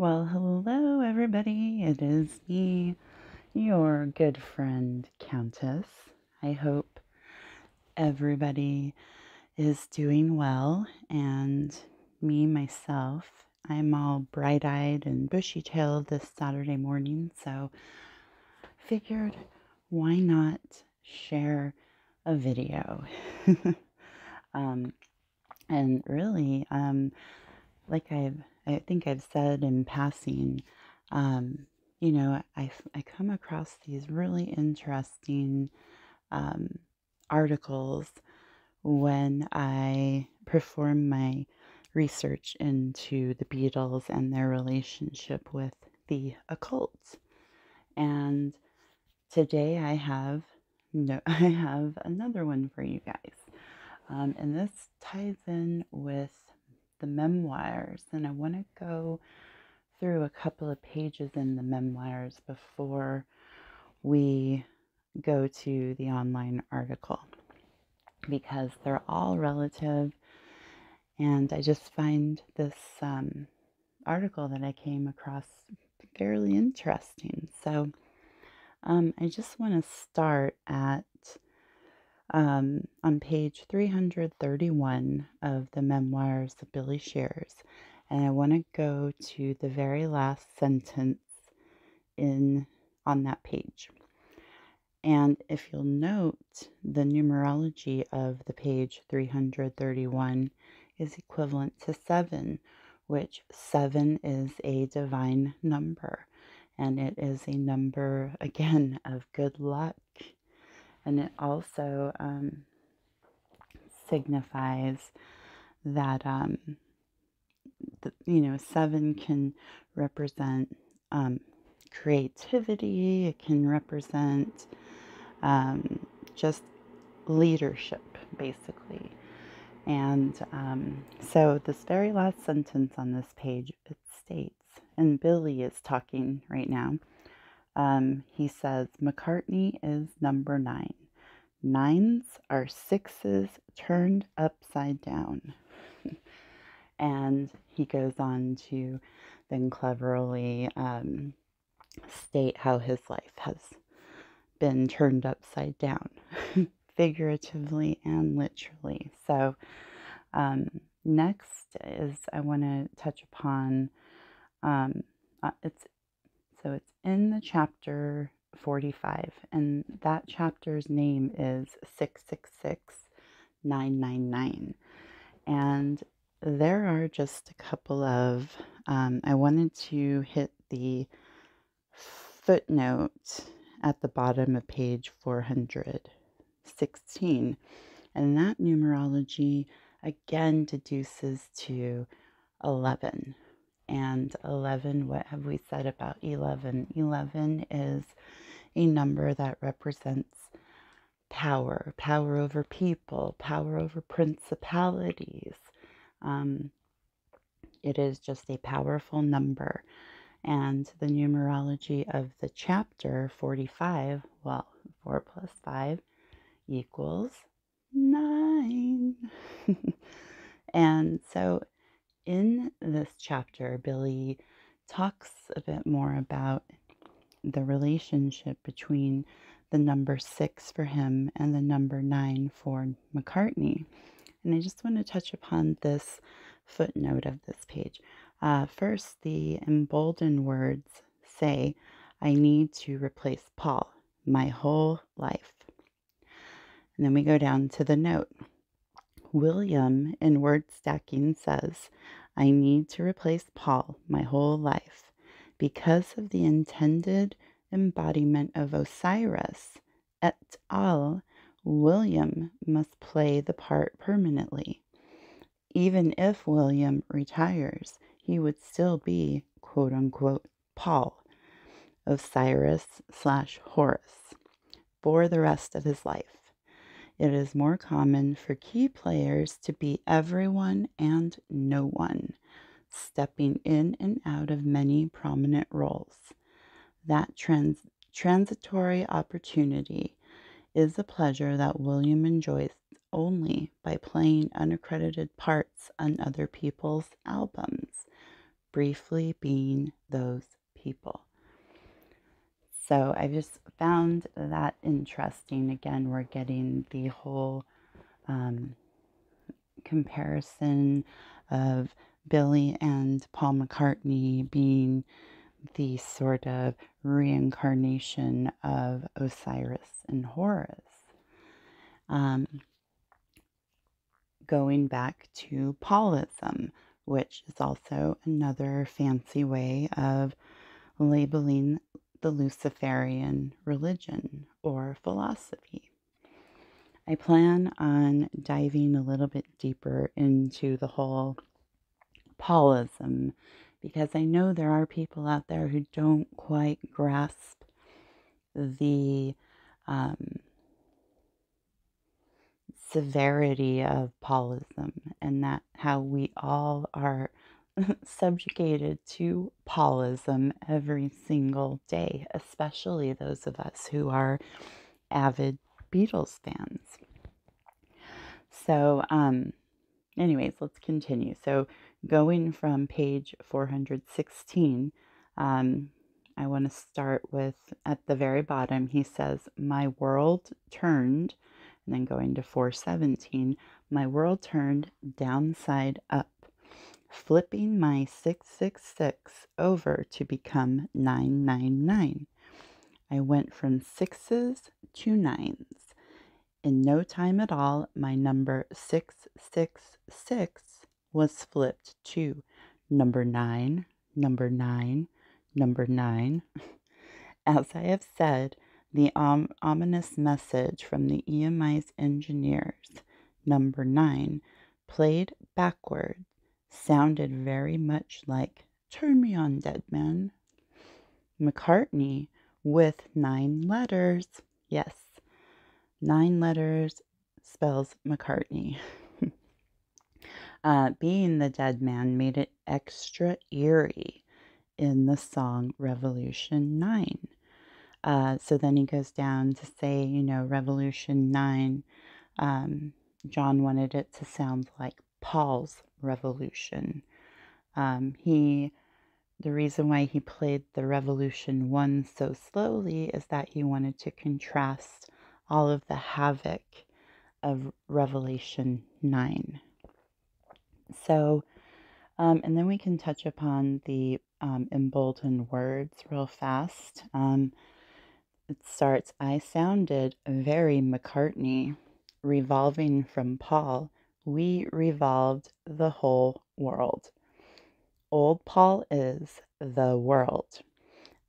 Well, hello, everybody. It is me, your good friend, Countess. I hope everybody is doing well, and me, myself, I'm all bright-eyed and bushy-tailed this Saturday morning, so figured why not share a video? um, and really, like I think I've said in passing, um, I come across these really interesting um, articles when I perform my research into the Beatles and their relationship with the occult. And today I have another one for you guys. And this ties in with the memoirs, and I want to go through a couple of pages in the memoirs before we go to the online article because they're all relative, and I just find this article that I came across fairly interesting. So I just want to start at on page 331 of the memoirs of Billy Shears, and I want to go to the very last sentence in on that page. And if you'll note, the numerology of the page 331 is equivalent to 7, which 7 is a divine number, and it is a number, again, of good luck. And it also signifies that, 7 can represent creativity, it can represent just leadership, basically. And so this very last sentence on this page, it states, and Billy is talking right now, he says, McCartney is number 9. 9s are 6s turned upside down. And he goes on to then cleverly state how his life has been turned upside down, figuratively and literally. So next is I want to touch upon it's in the chapter 45, and that chapter's name is 666999, and there are just a couple of I wanted to hit the footnote at the bottom of page 416, and that numerology again deduces to 11. And 11, what have we said about 11? 11 is a number that represents power over people, power over principalities. It is just a powerful number. And the numerology of the chapter 45, well, 4 plus 5 equals 9. And so in this chapter, Billy talks a bit more about the relationship between the number 6 for him and the number 9 for McCartney. And I just want to touch upon this footnote of this page. First, the emboldened words say, I need to replace Paul my whole life. And then we go down to the note. William in word stacking says, I need to replace Paul my whole life. Because of the intended embodiment of Osiris et al., William must play the part permanently. Even if William retires, he would still be, quote unquote, Paul, Osiris/Horus, for the rest of his life. It is more common for key players to be everyone and no one, stepping in and out of many prominent roles. That transitory opportunity is a pleasure that William enjoys only by playing unaccredited parts on other people's albums. briefly being those people. So I just found that interesting. Again, we're getting the whole comparison of Billy and Paul McCartney being the sort of reincarnation of Osiris and Horus. Going back to Paulism, which is also another fancy way of labeling the Luciferian religion or philosophy. I plan on diving a little bit deeper into the whole Paulism because I know there are people out there who don't quite grasp the severity of Paulism and that how we all are subjugated to Paulism every single day, especially those of us who are avid Beatles fans. So, anyways, let's continue. So, going from page 416, I want to start with at the very bottom, he says, "My world turned," and then going to 417, "My world turned downside up, flipping my 666 over to become 999. I went from sixes to nines. In no time at all, my number 666 was flipped to number 9, number 9, number 9. As I have said, the ominous message from the EMI's engineers, number 9, played backward, sounded very much like 'Turn Me On, Dead Man.' McCartney with 9 letters. Yes, 9 letters spells McCartney. Being the dead man made it extra eerie in the song Revolution 9. So then he goes down to say, Revolution 9, John wanted it to sound like Paul's Revolution. The reason why he played the Revolution 1 so slowly is that he wanted to contrast all of the havoc of Revelation 9. So, and then we can touch upon the emboldened words real fast. It starts, "I sounded very McCartney, revolving from Paul. We revolved the whole world. Old Paul is the world.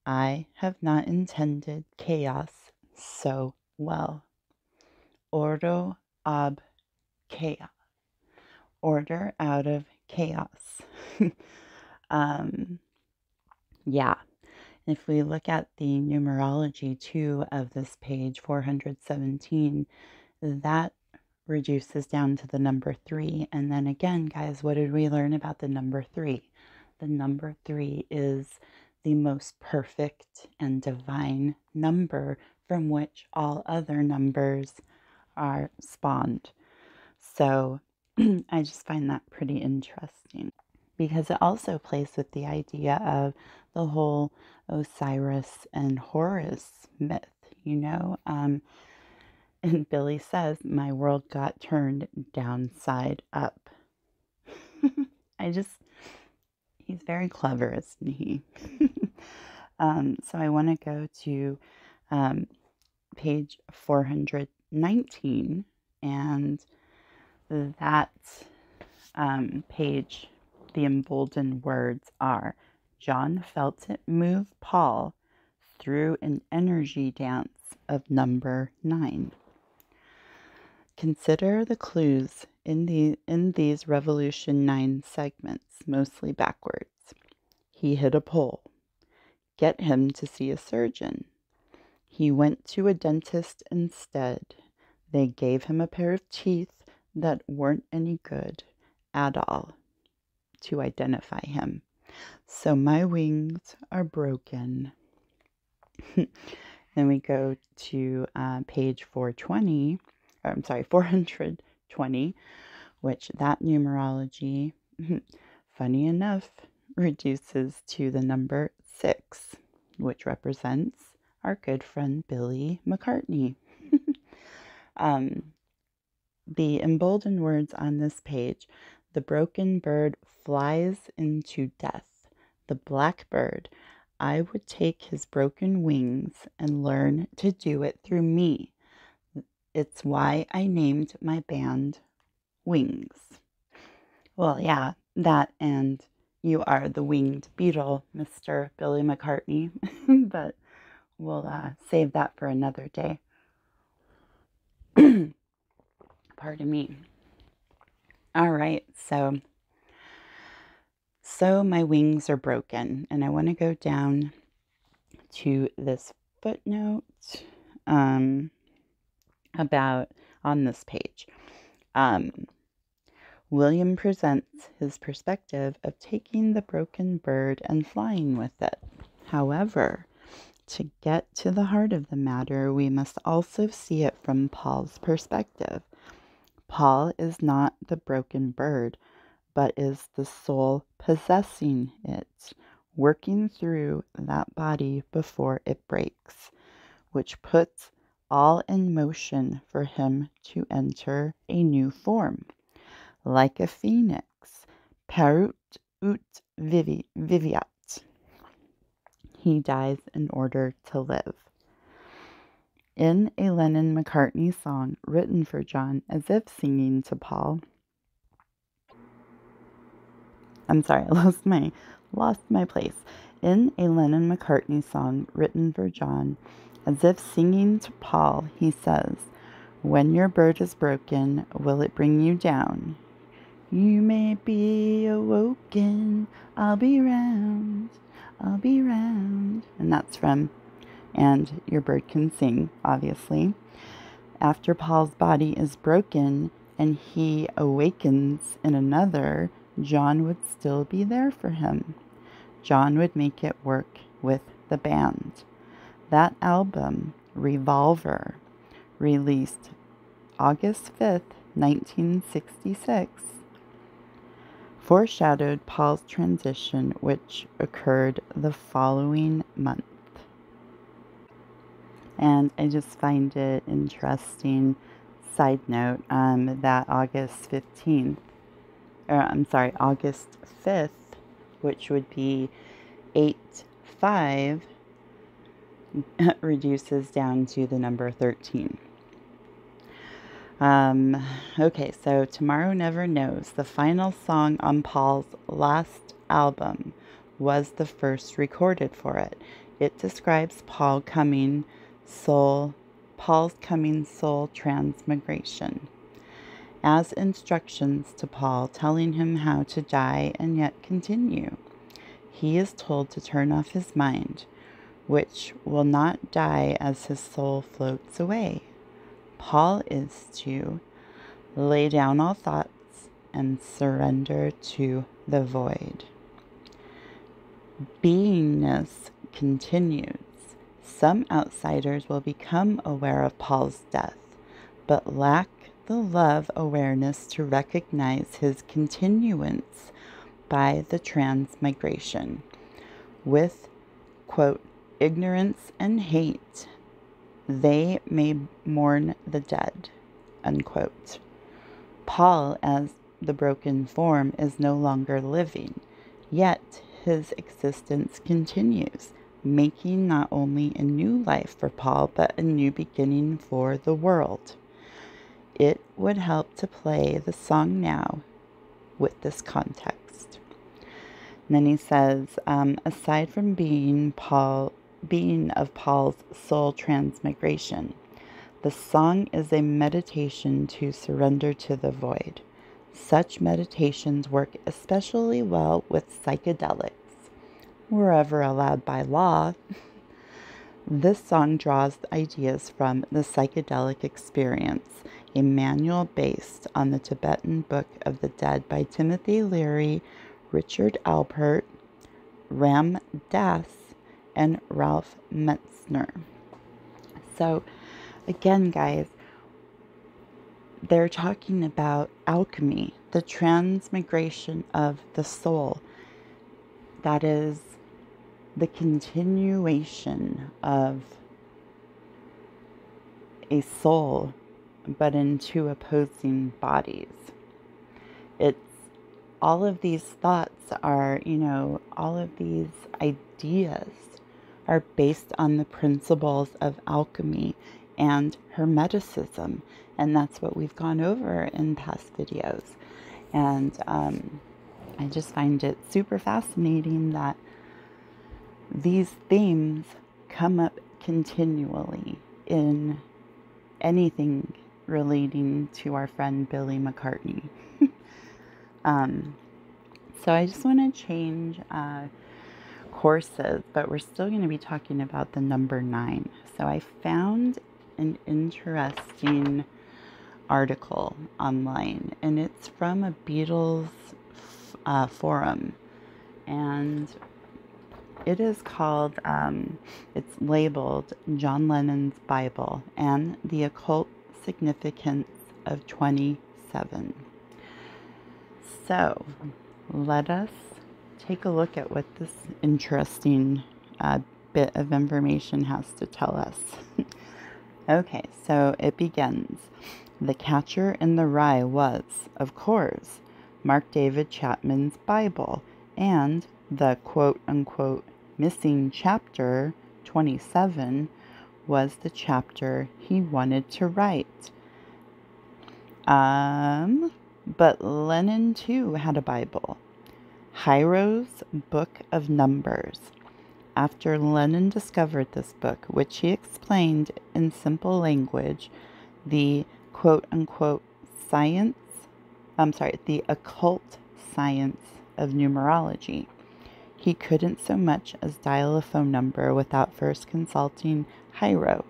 I have not intended chaos so well. Ordo ab chaos. Order out of chaos." Yeah. If we look at the numerology too of this page 417, that reduces down to the number 3. And then again, guys, what did we learn about the number 3? The number 3 is the most perfect and divine number from which all other numbers are spawned. So I just find that pretty interesting because it also plays with the idea of the whole Osiris and Horus myth, And Billy says, "My world got turned downside up." He's very clever, isn't he? So I want to go to page 419, and that page, the emboldened words are, "John felt it move Paul through an energy dance of number 9. Consider the clues in these Revolution 9 segments, mostly backwards. He hit a pole. Get him to see a surgeon. He went to a dentist instead. They gave him a pair of teeth that weren't any good at all to identify him. So my wings are broken." Then we go to page 420, 420, which that numerology, funny enough, reduces to the number 6, which represents our good friend Billy McCartney. The emboldened words on this page: the broken bird flies into death. The blackbird, I would take his broken wings and learn to do it through me. It's why I named my band Wings. Well, yeah, that and you are the winged beetle, Mr. Billy McCartney. But we'll save that for another day. Pardon me. All right, so my wings are broken, and I want to go down to this footnote about on this page. William presents his perspective of taking the broken bird and flying with it. However, to get to the heart of the matter, we must also see it from Paul's perspective. Paul is not the broken bird, but is the soul possessing it, working through that body before it breaks, which puts all in motion for him to enter a new form. Like a phoenix, parut ut viviat. He dies in order to live. In a Lennon-McCartney song written for John as if singing to Paul, I lost my place. In a Lennon-McCartney song written for John as if singing to Paul, he says, when your bird is broken, will it bring you down? You may be awoken, I'll be round. And that's from And Your Bird Can Sing, obviously. After Paul's body is broken and he awakens in another, John would still be there for him. John would make it work with the band. That album, Revolver, released August 5th, 1966, foreshadowed Paul's transition, which occurred the following month. And I just find it interesting, side note, that August 5th, which would be 8/5, reduces down to the number 13. Okay, so Tomorrow Never Knows, the final song on Paul's last album, was the first recorded for it. It describes Paul's coming soul transmigration as instructions to Paul, telling him how to die and yet continue. He is told to turn off his mind, which will not die as his soul floats away. Paul is to lay down all thoughts and surrender to the void. Beingness continues. Some outsiders will become aware of Paul's death, but lack the love awareness to recognize his continuance by the transmigration. With, quote, ignorance and hate, they may mourn the dead, unquote. Paul, as the broken form, is no longer living, yet his existence continues, making not only a new life for Paul, but a new beginning for the world. It would help to play the song now with this context. And then he says, aside from being of Paul's soul transmigration, the song is a meditation to surrender to the void. Such meditations work especially well with psychedelics, wherever allowed by law. This song draws ideas from the psychedelic experience, a manual based on the Tibetan Book of the Dead by Timothy Leary, Richard Alpert, Ram Dass, and Ralph Metzner. So again, guys, they're talking about alchemy, the transmigration of the soul. that is the continuation of a soul, but in two opposing bodies. It's all of these thoughts are, all of these ideas are based on the principles of alchemy and Hermeticism. And that's what we've gone over in past videos. And I just find it super fascinating that these themes come up continually in anything relating to our friend Billy McCartney. So I just want to change courses, but we're still going to be talking about the number 9. So I found an interesting article online, and it's from a Beatles forum, and it is called, it's labeled John Lennon's Bible and the Occult Significance of 27. So let us take a look at what this interesting bit of information has to tell us. Okay, so it begins. The Catcher in the Rye was, of course, Mark David Chapman's Bible, and the quote-unquote missing chapter, 27, was the chapter he wanted to write. But Lennon too had a Bible, Hiero's Book of Numbers. After Lennon discovered this book, which he explained in simple language, the quote-unquote the occult science of numerology, he couldn't so much as dial a phone number without first consulting Hiero,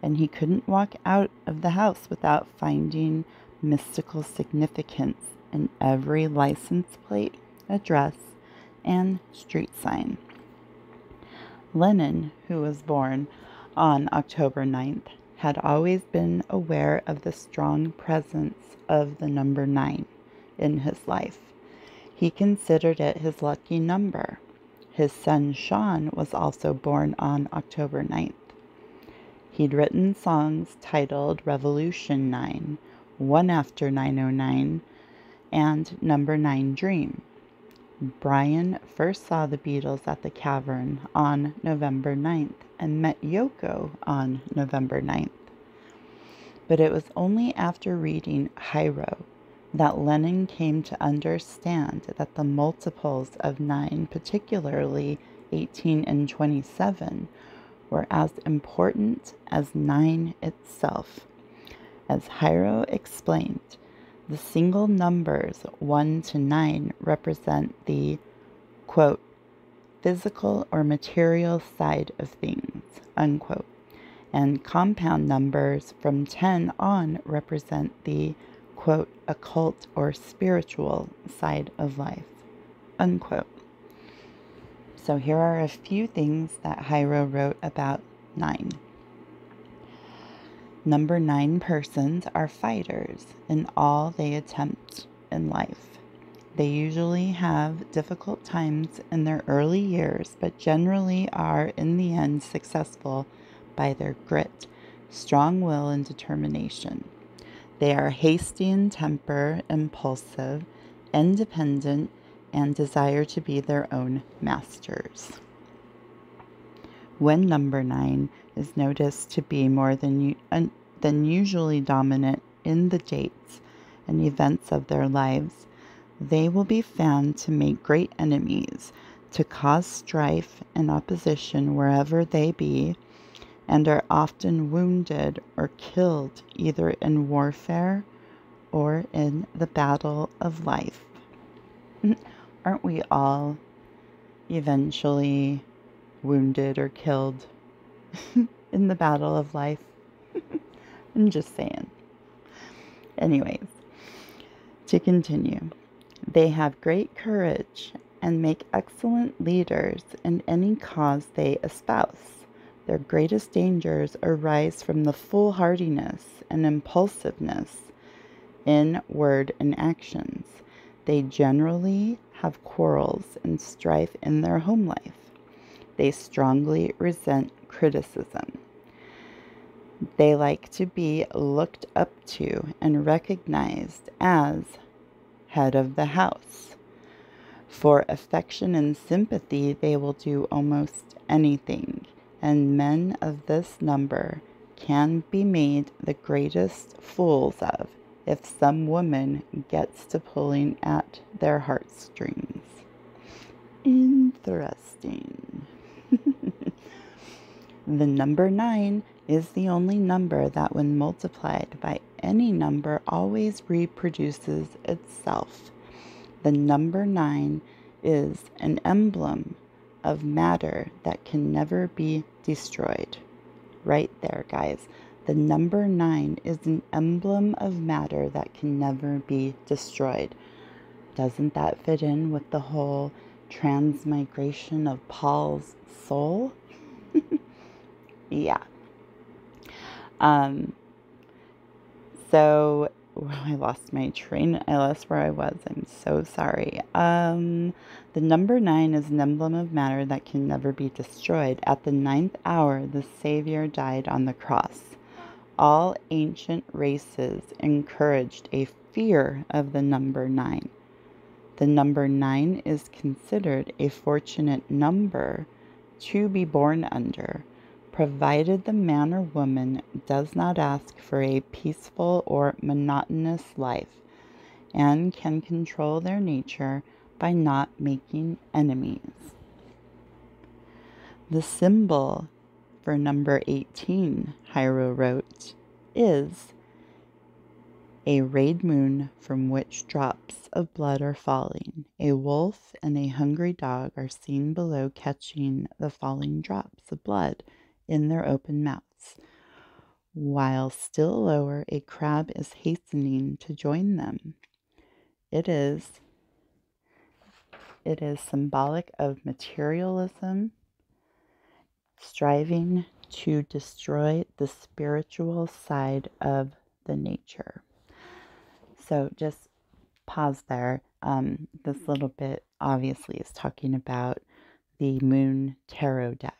and he couldn't walk out of the house without finding mystical significance in every license plate, address, and street sign. Lennon, who was born on October 9th, had always been aware of the strong presence of the number 9 in his life. He considered it his lucky number. His son Sean was also born on October 9th. He'd written songs titled Revolution 9, One After 909, and Number 9 Dream. Brian first saw the Beatles at the Cavern on November 9th and met Yoko on November 9th. But it was only after reading Hiero that Lennon came to understand that the multiples of 9, particularly 18 and 27, were as important as 9 itself. As Hiero explained, the single numbers 1 to 9 represent the, quote, physical or material side of things, unquote, and compound numbers from 10 on represent the, quote, occult or spiritual side of life, unquote. So here are a few things that Hiero wrote about 9. Number 9 persons are fighters in all they attempt in life. They usually have difficult times in their early years, but generally are in the end successful by their grit, strong will, and determination. They are hasty in temper, impulsive, independent, and desire to be their own masters. When number 9 is noticed to be more than usually dominant in the dates and events of their lives, they will be found to make great enemies, to cause strife and opposition wherever they be, and are often wounded or killed either in warfare or in the battle of life. Aren't we all eventually wounded or killed in the battle of life? I'm just saying. Anyways, to continue. They have great courage and make excellent leaders in any cause they espouse. Their greatest dangers arise from the foolhardiness and impulsiveness in word and actions. They generally have quarrels and strife in their home life. They strongly resent criticism. They like to be looked up to and recognized as head of the house. For affection and sympathy, they will do almost anything, and men of this number can be made the greatest fools of if some woman gets to pulling at their heartstrings. Interesting. The number 9 is the only number that, when multiplied by any number, always reproduces itself. The number 9 is an emblem of matter that can never be destroyed. Right there, guys. The number 9 is an emblem of matter that can never be destroyed. Doesn't that fit in with the whole transmigration of Paul's soul? Yeah. So I lost my train. I lost where I was. I'm so sorry. The number 9 is an emblem of matter that can never be destroyed. At the 9th hour, the Savior died on the cross. All ancient races encouraged a fear of the number 9. The number 9 is considered a fortunate number to be born under, provided the man or woman does not ask for a peaceful or monotonous life and can control their nature by not making enemies. The symbol for number 18, Hiro wrote, is a rayed moon from which drops of blood are falling. A wolf and a hungry dog are seen below catching the falling drops of blood in their open mouths, while still lower a crab is hastening to join them. It is symbolic of materialism, striving to destroy the spiritual side of the nature. So just pause there. This little bit obviously is talking about the Moon Tarot deck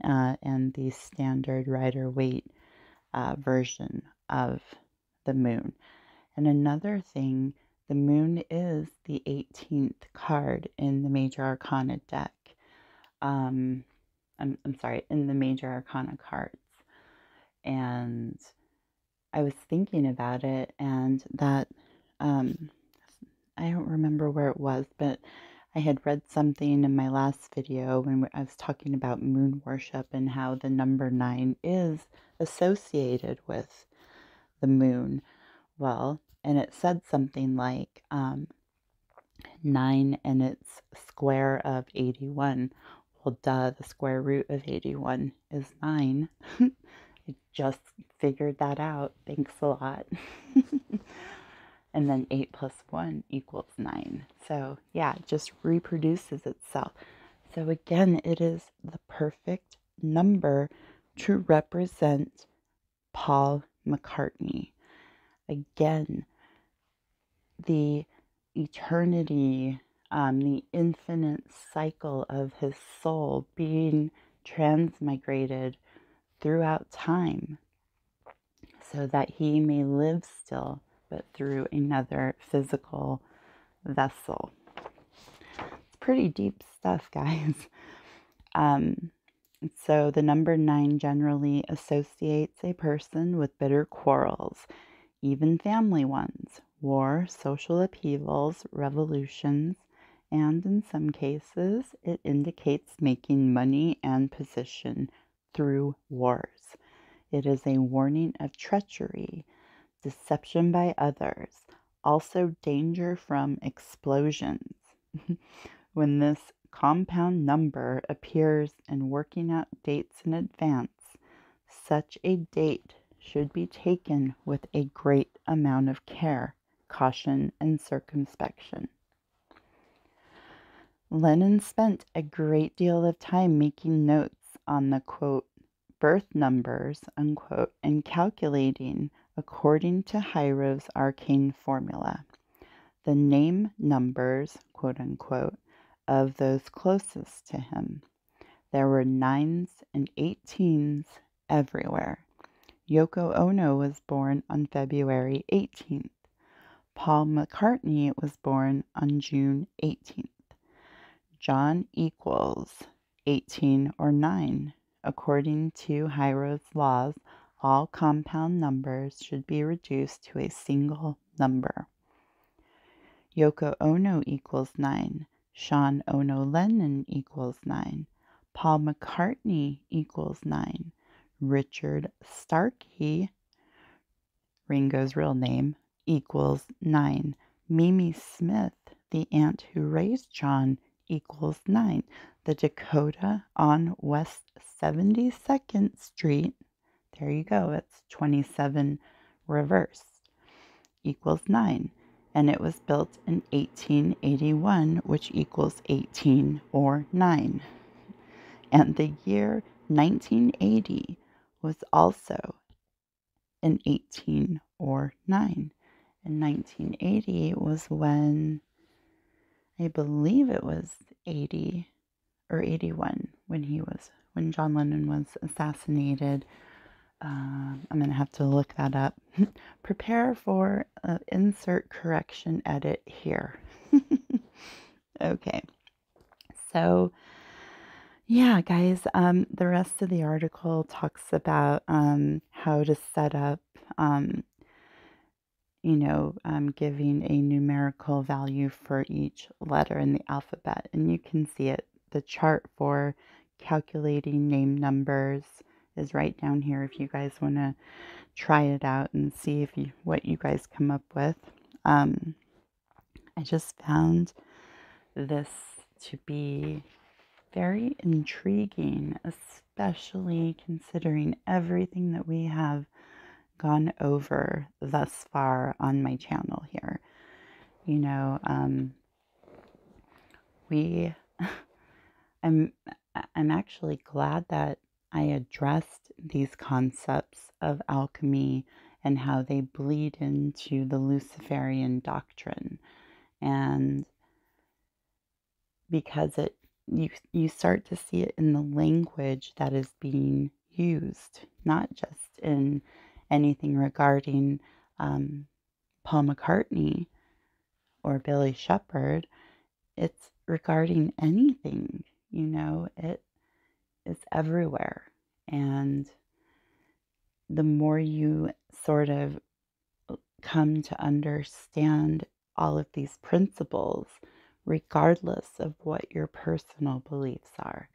and the standard Rider-Waite version of the moon. And another thing, the moon is the 18th card in the Major Arcana deck. I'm sorry, in the Major Arcana cards. And I was thinking about it, and that I don't remember where it was, but I had read something in my last video when I was talking about moon worship and how the number 9 is associated with the moon. Well, and it said something like 9 and its square of 81. Well, duh, the square root of 81 is 9. I just figured that out. Thanks a lot. And then 8 plus 1 equals 9. So yeah, it just reproduces itself. So again, it is the perfect number to represent Paul McCartney. Again, the eternity, the infinite cycle of his soul being transmigrated throughout time so that he may live still, but through another physical vessel. It's pretty deep stuff, guys. So the number 9 generally associates a person with bitter quarrels, even family ones, war, social upheavals, revolutions, and in some cases, it indicates making money and position through wars. It is a warning of treachery, deception by others, also danger from explosions. When this compound number appears in working out dates in advance, such a date should be taken with a great amount of care, caution, and circumspection. Lennon spent a great deal of time making notes on the, quote, birth numbers, unquote, and calculating according to Hiro's arcane formula. the name numbers, quote unquote, of those closest to him. There were 9s and 18s everywhere. Yoko Ono was born on February 18th. Paul McCartney was born on June 18th. John equals 18 or 9. According to Hiro's laws, all compound numbers should be reduced to a single number. Yoko Ono equals 9. Sean Ono Lennon equals 9. Paul McCartney equals 9. Richard Starkey, Ringo's real name, equals 9. Mimi Smith, the aunt who raised John, equals 9. The Dakota on West 72nd Street, there you go, it's 27 reversed, equals 9. And it was built in 1881, which equals 18 or 9. And the year 1980 was also an 18 or 9. And 1980 was when, I believe it was 80 or 81 when John Lennon was assassinated. I'm going to have to look that up. Prepare for insert correction edit here. Okay. So, yeah, guys, the rest of the article talks about how to set up, giving a numerical value for each letter in the alphabet. And you can see it. The chart for calculating name numbers is right down here if you guys want to try it out and see what you guys come up with. I just found this to be very intriguing, especially considering everything that we have gone over thus far on my channel here. I'm actually glad that I addressed these concepts of alchemy and how they bleed into the Luciferian doctrine. And because you start to see it in the language that is being used, not just in anything regarding Paul McCartney or Billy Shepherd. It's regarding anything, it is everywhere. And the more you sort of come to understand all of these principles, regardless of what your personal beliefs are,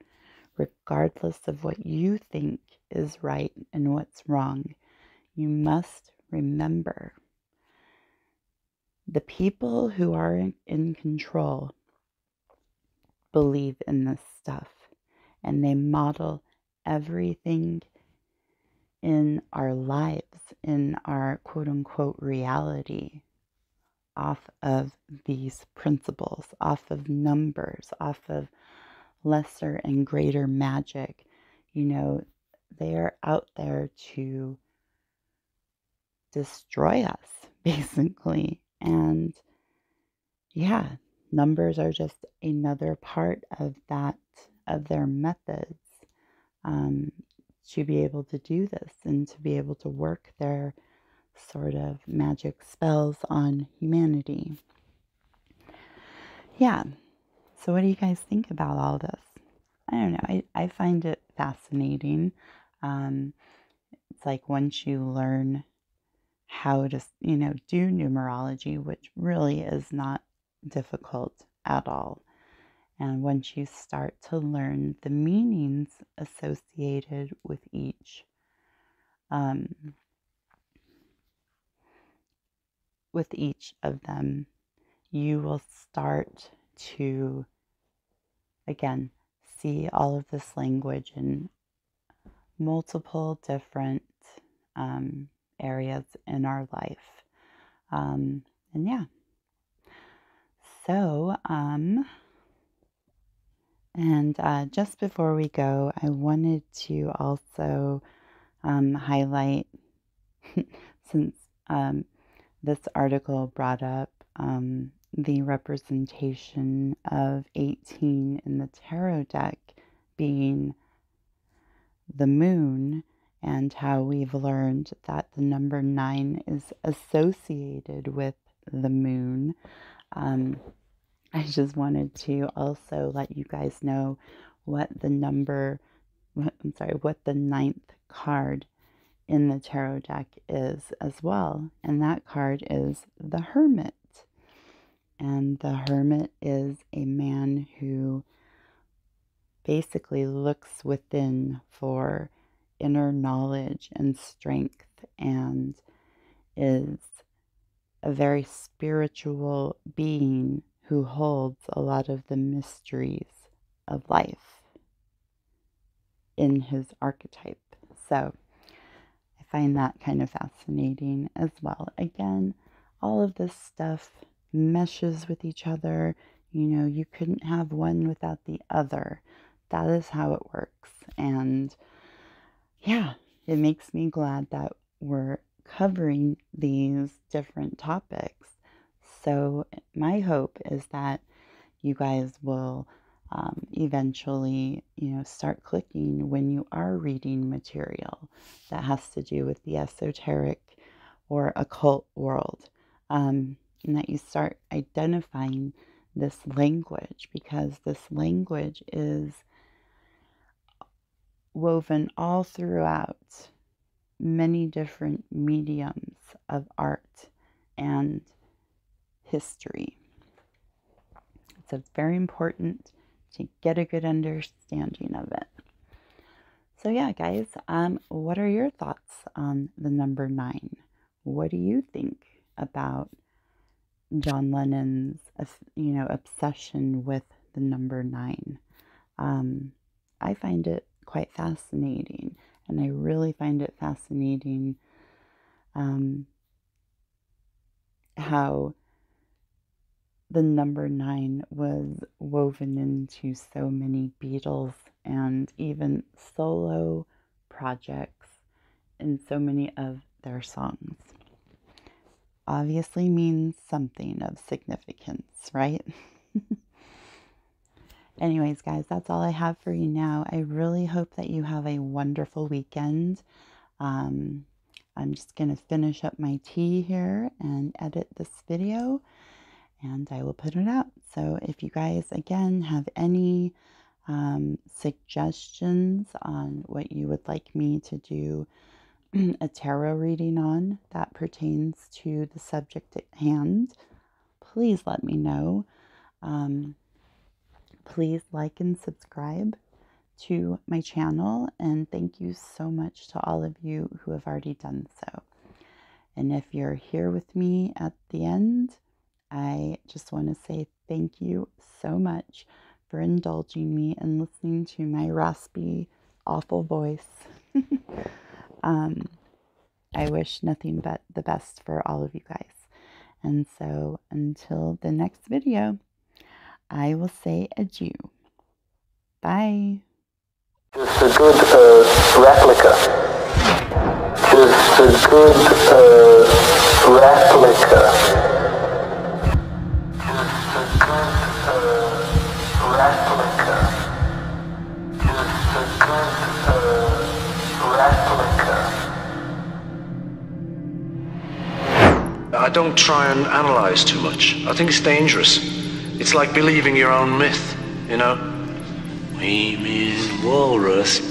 regardless of what you think is right and what's wrong, you must remember the people who are in control believe in this stuff, and they model everything in our lives, in our quote-unquote reality, off of these principles, off of numbers, off of lesser and greater magic. They are out there to destroy us, basically. And yeah, numbers are just another part of that, of their methods, to be able to do this and to be able to work their sort of magic spells on humanity. Yeah. So what do you guys think about all this? I don't know. I find it fascinating. It's like once you learn how to, do numerology, which really is not difficult at all. And once you start to learn the meanings associated with each of them, you will start to, again, see all of this language in multiple different areas in our life. And yeah. So, just before we go, I wanted to also highlight, since this article brought up the representation of 18 in the tarot deck being the moon, and how we've learned that the number 9 is associated with the moon. I just wanted to also let you guys know what the ninth card in the tarot deck is as well. And that card is the Hermit. And the Hermit is a man who basically looks within for inner knowledge and strength, and is a very spiritual being who holds a lot of the mysteries of life in his archetype. So I find that kind of fascinating as well. Again, all of this stuff meshes with each other. You know, you couldn't have one without the other. That is how it works. And yeah, it makes me glad that we're covering these different topics. So my hope is that you guys will eventually, start clicking when you are reading material that has to do with the esoteric or occult world, and that you start identifying this language, because this language is woven all throughout many different mediums of art and history. It's very important to get a good understanding of it. So yeah, guys, what are your thoughts on the number 9? What do you think about John Lennon's, obsession with the number 9? I find it quite fascinating, and I really find it fascinating how the number 9 was woven into so many Beatles and even solo projects in so many of their songs. Obviously means something of significance, right? Anyways, guys, that's all I have for you now. I really hope that you have a wonderful weekend. I'm just going to finish up my tea here and edit this video, and I will put it out. So if you guys, again, have any suggestions on what you would like me to do a tarot reading on that pertains to the subject at hand, please let me know. Please like and subscribe to my channel, and thank you so much to all of you who have already done so. And if you're here with me at the end, I just want to say thank you so much for indulging me and listening to my raspy, awful voice. I wish nothing but the best for all of you guys. And so until the next video, I will say adieu. Bye. Just a good replica. Just a good replica. Just a good replica. Just a good replica. I don't try and analyze too much. I think it's dangerous. It's like believing your own myth, you know? We mean walrus.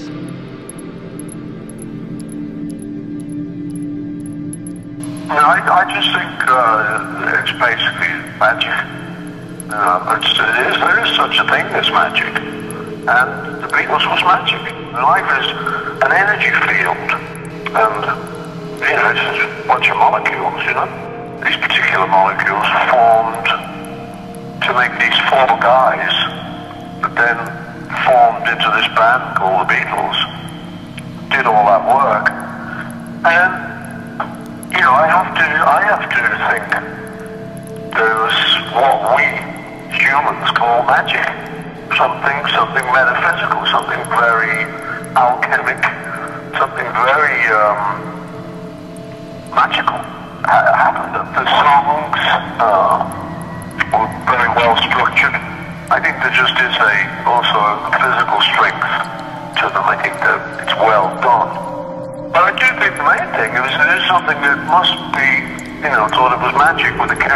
I just think it's basically magic. There is such a thing as magic. And the Beatles was magic. Life is an energy field. And, it's just a bunch of molecules, These particular molecules formed to make these 4 guys that then formed into this band called the Beatles, did all that work, and I have to think there's what we humans call magic, something metaphysical, something very alchemic, something very magical happened. The songs were very well structured. I think there just is also a physical strength to them. I think that it's well done. But I do think the main thing is it is something that must be, thought it was magic with a K.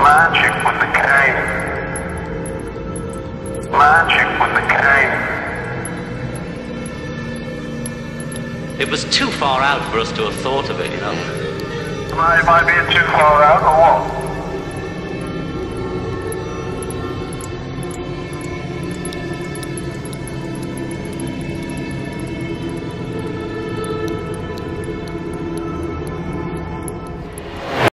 Magic with a K. Magic with a K. It was too far out for us to have thought of it, Am I being too far out or what?